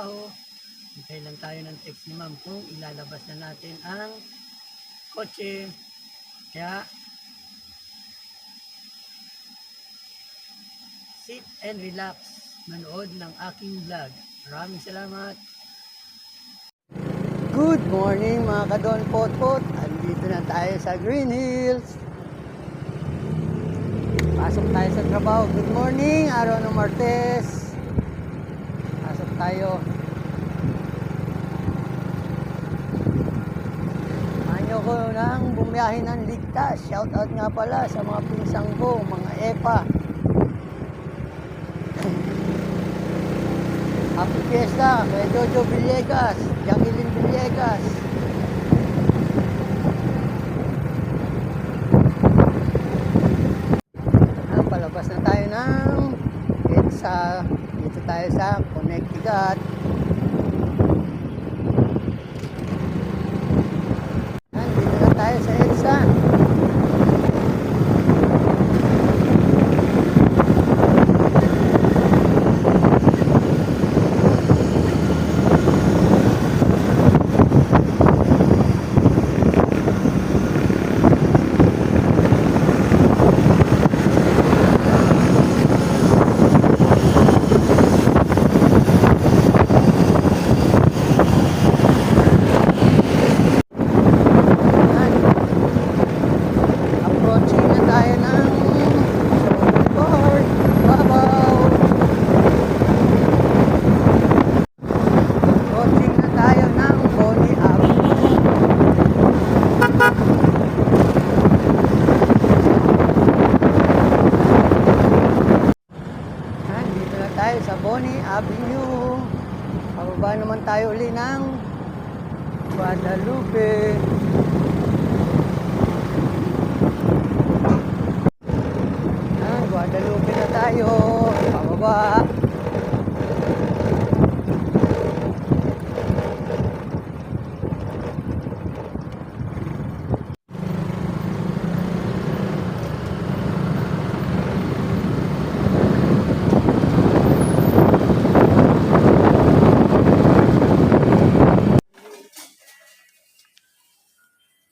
trabaho. Hintay lang tayo ng text ni ma'am kung ilalabas na natin ang kotse. Kaya, sit and relax. Manood ng aking vlog. Maraming salamat. Good morning mga kadon pot-pot. Andito na tayo sa Green Hills. Pasok tayo sa trabaho. Good morning, araw ng Martes. Pasok tayo. Manyo ko nang bumiyahin ng ligtas. Shout out nga pala sa mga pinsang ko, mga EPA. Happy Fiesta kay Jojo Villegas, Jacqueline Villegas. Palabas na tayo ng EDSA. Dito tayo sa Connecticut. Dito na tayo sa EDSA. Sa Bonnie Avenue. Pababa naman tayo uli ng Guadalupe. Guadalupe na tayo. Pababa.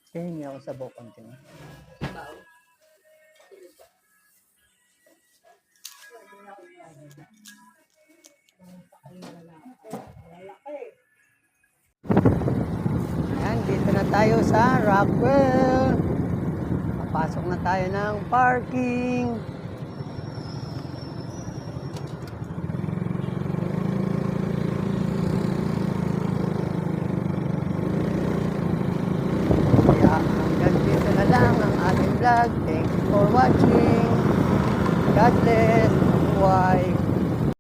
Hingi ako sa bokong tingin. Ayan, dito na tayo sa Rockwell. Papasok na tayo ng parking. Vlog. Thanks for watching. God bless. Bye.